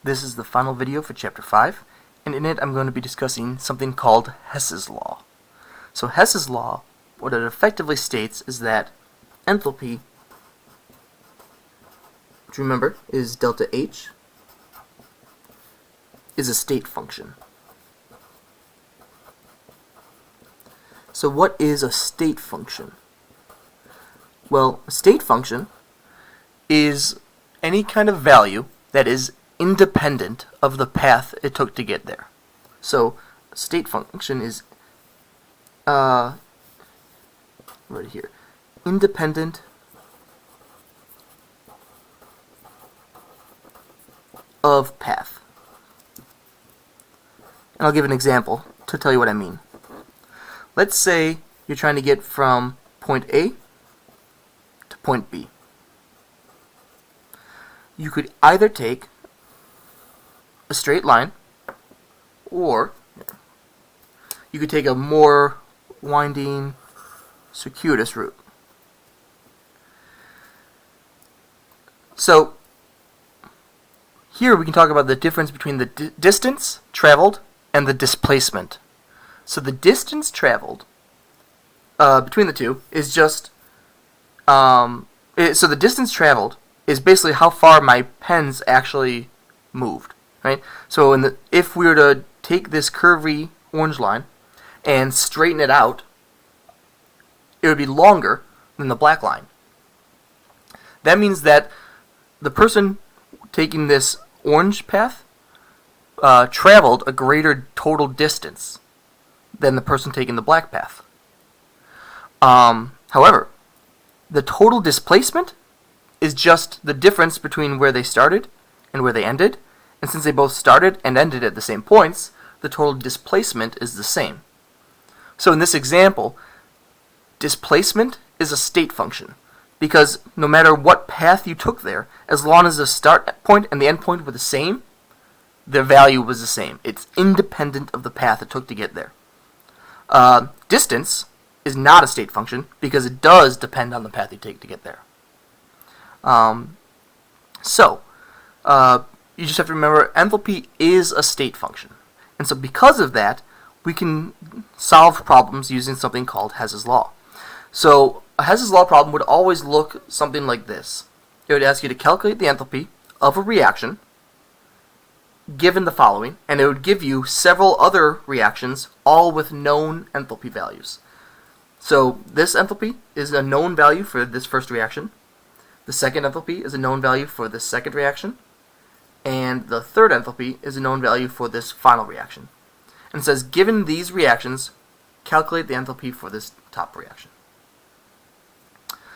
This is the final video for Chapter 5, and in it I'm going to be discussing something called Hess's Law. So Hess's Law, what it effectively states is that enthalpy, which remember is delta H, is a state function. So what is a state function? Well, a state function is any kind of value that is independent of the path it took to get there. So a state function is right here, independent of path. And I'll give an example to tell you what I mean. Let's say you're trying to get from point A to point B. You could either take a straight line, or you could take a more winding, circuitous route. So here we can talk about the difference between the distance traveled and the displacement. So the distance traveled between the two is just so the distance traveled is basically how far my pen's actually moved, right? So if we were to take this curvy orange line and straighten it out, it would be longer than the black line. That means that the person taking this orange path traveled a greater total distance than the person taking the black path. However, the total displacement is just the difference between where they started and where they ended, and since they both started and ended at the same points, the total displacement is the same. So in this example, displacement is a state function, because no matter what path you took there, as long as the start point and the end point were the same, the value was the same. It's independent of the path it took to get there. Distance is not a state function because it does depend on the path you take to get there. You just have to remember enthalpy is a state function. And so because of that, we can solve problems using something called Hess's Law. So a Hess's Law problem would always look something like this. It would ask you to calculate the enthalpy of a reaction given the following, and it would give you several other reactions, all with known enthalpy values. So this enthalpy is a known value for this first reaction. The second enthalpy is a known value for this second reaction. And the third enthalpy is a known value for this final reaction. And it says, given these reactions, calculate the enthalpy for this top reaction.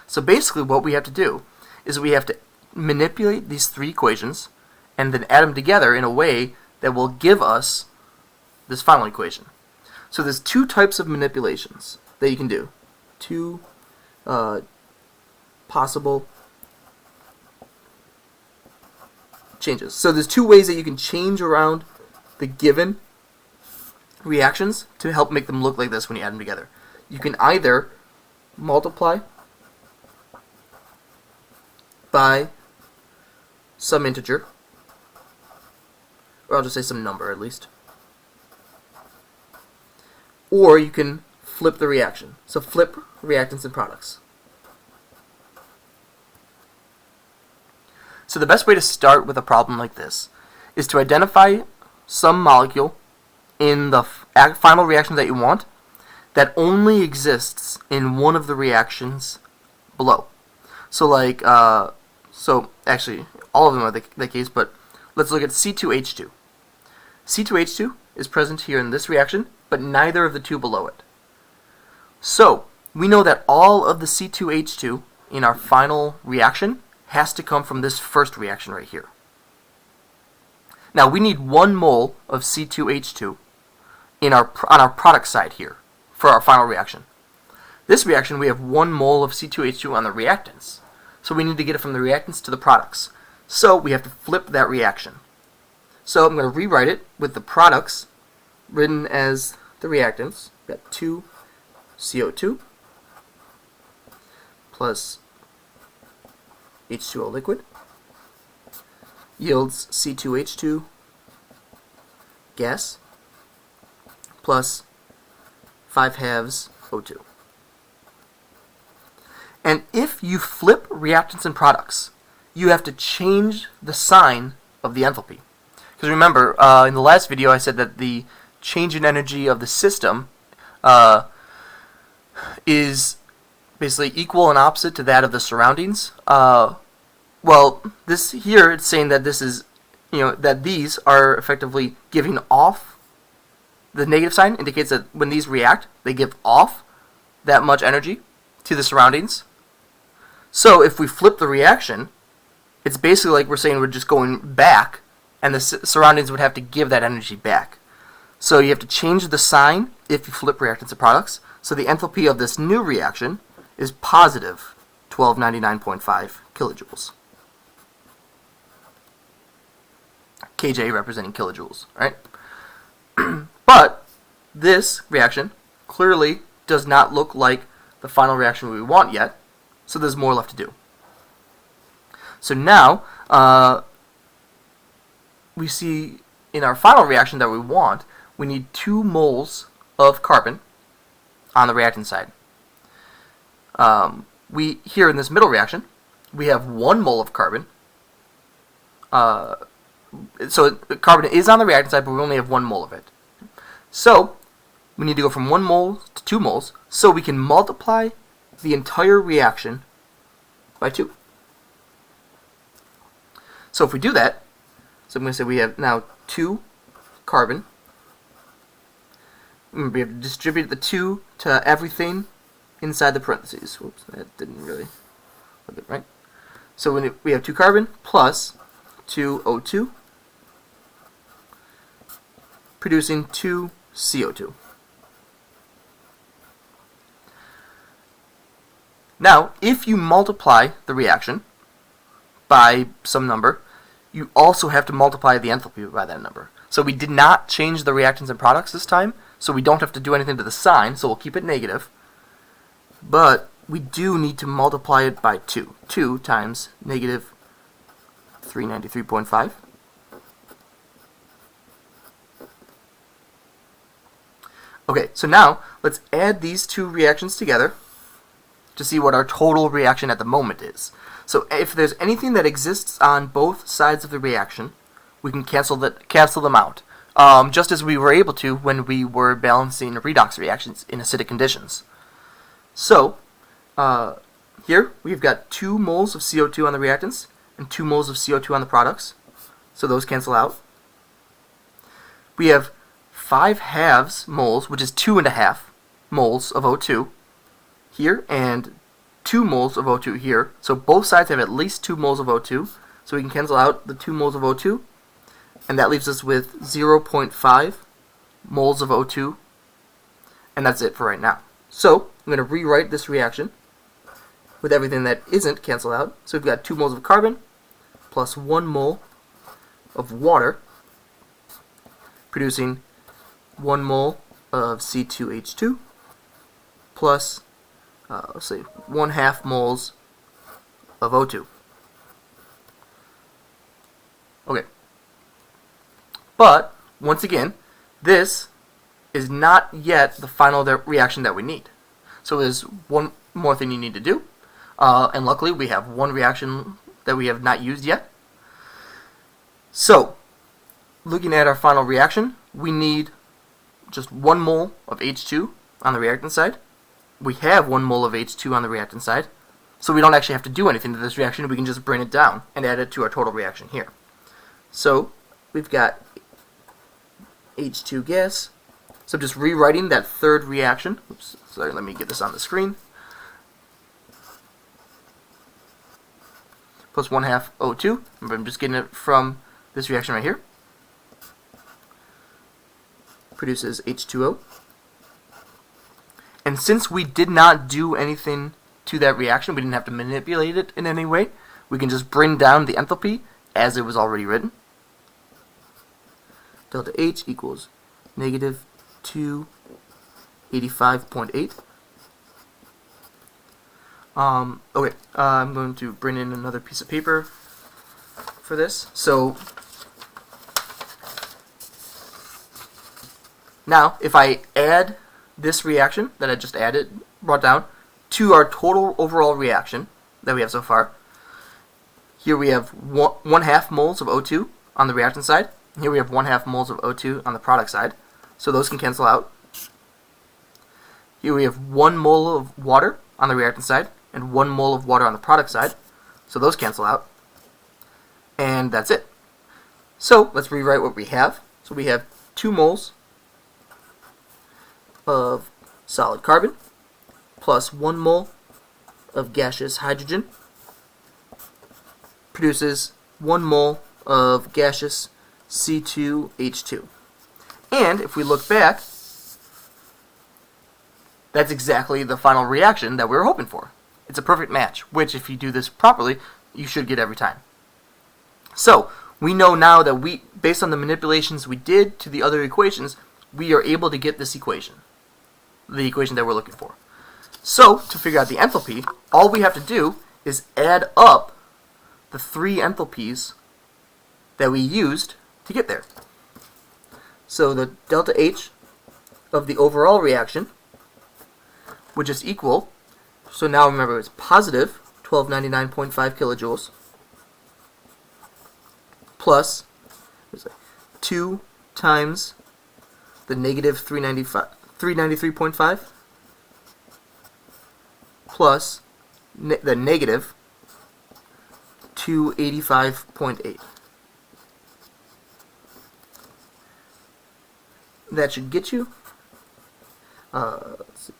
So basically what we have to do is we have to manipulate these three equations and then add them together in a way that will give us this final equation. So there's two types of manipulations that you can do. Two possible changes. So there's two ways that you can change around the given reactions to help make them look like this when you add them together. You can either multiply by some integer, or I'll just say some number at least, or you can flip the reaction. So flip reactants and products. So the best way to start with a problem like this is to identify some molecule in the final reaction that you want that only exists in one of the reactions below. So like, so actually all of them are the case, but let's look at C2H2. C2H2 is present here in this reaction, but neither of the two below it. So we know that all of the C2H2 in our final reaction has to come from this first reaction right here. Now we need 1 mole of C2H2 on our product side here for our final reaction. This reaction we have 1 mole of C2H2 on the reactants. So we need to get it from the reactants to the products. So we have to flip that reaction. So I'm going to rewrite it with the products written as the reactants. We've got 2 CO2 plus H2O liquid yields C2H2 gas plus 5 halves O2. And if you flip reactants and products, you have to change the sign of the enthalpy. Because remember, in the last video I said that the change in energy of the system is basically equal and opposite to that of the surroundings. Well, this here it's saying that this is, that these are effectively giving off. The negative sign indicates that when these react, they give off that much energy to the surroundings. So if we flip the reaction, it's basically like we're saying we're just going back, and the surroundings would have to give that energy back. So you have to change the sign if you flip reactants and products. So the enthalpy of this new reaction is positive 1299.5 kilojoules. Kj representing kilojoules, right? But this reaction clearly does not look like the final reaction we want yet, so there's more left to do. So now we see in our final reaction that we want, we need 2 moles of carbon on the reactant side. Here in this middle reaction, we have 1 mole of carbon. So carbon is on the reactant side, but we only have 1 mole of it. So we need to go from 1 mole to 2 moles, so we can multiply the entire reaction by 2. So if we do that, so I'm going to say we have now 2 carbon. Remember, we have to distribute the 2 to everything inside the parentheses. Whoops, that didn't really look it right. So when we have 2 carbon plus 2 O2, producing 2 CO2. Now, if you multiply the reaction by some number, you also have to multiply the enthalpy by that number. So we did not change the reactants and products this time, so we don't have to do anything to the sign, so we'll keep it negative. But we do need to multiply it by 2. 2 times negative 393.5. Okay, so now let's add these 2 reactions together to see what our total reaction at the moment is. So if there's anything that exists on both sides of the reaction, we can cancel them out, just as we were able to when we were balancing redox reactions in acidic conditions. So here we've got 2 moles of CO2 on the reactants and 2 moles of CO2 on the products, so those cancel out. We have 5 halves moles, which is 2.5 moles of O2 here, and 2 moles of O2 here. So both sides have at least 2 moles of O2, so we can cancel out the 2 moles of O2, and that leaves us with 0.5 moles of O2, and that's it for right now. So I'm going to rewrite this reaction with everything that isn't canceled out. So we've got 2 moles of carbon plus 1 mole of water, producing 1 mole of C2H2 plus, let's say, 1/2 moles of O2. Okay. But, once again, this is not yet the final reaction that we need. So there's one more thing you need to do. And luckily, we have 1 reaction that we have not used yet. So, looking at our final reaction, we need just 1 mole of H2 on the reactant side. We have 1 mole of H2 on the reactant side, so we don't actually have to do anything to this reaction. We can just bring it down and add it to our total reaction here. So we've got H2 gas. So I'm just rewriting that third reaction. Oops, sorry, let me get this on the screen. Plus 1/2 O2. Remember, I'm just getting it from this reaction right here. Produces H2O. And since we did not do anything to that reaction, we didn't have to manipulate it in any way, we can just bring down the enthalpy as it was already written. Delta H equals negative 285.8. Okay, I'm going to bring in another piece of paper for this. So now, if I add this reaction that I just brought down, to our total overall reaction that we have so far, here we have 1/2 moles of O2 on the reactant side. Here we have 1/2 moles of O2 on the product side. So those can cancel out. Here we have 1 mole of water on the reactant side and 1 mole of water on the product side. So those cancel out. And that's it. So let's rewrite what we have. So we have 2 moles of solid carbon plus 1 mole of gaseous hydrogen produces 1 mole of gaseous C2H2. And if we look back, that's exactly the final reaction that we were hoping for. It's a perfect match, which if you do this properly, you should get every time. So we know now that based on the manipulations we did to the other equations, we are able to get this equation, the equation that we're looking for. So to figure out the enthalpy, all we have to do is add up the 3 enthalpies that we used to get there. So the delta H of the overall reaction would just equal, so now remember it's positive 1299.5 kilojoules plus 2 times the negative 393.5 plus the negative 285.8. That should get you let's see,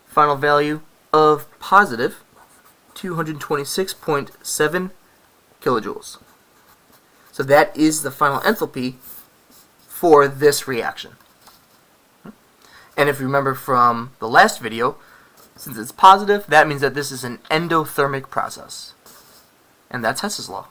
final value of positive 226.7 kilojoules. So that is the final enthalpy for this reaction. And if you remember from the last video, since it's positive, that means that this is an endothermic process. And that's Hess's law.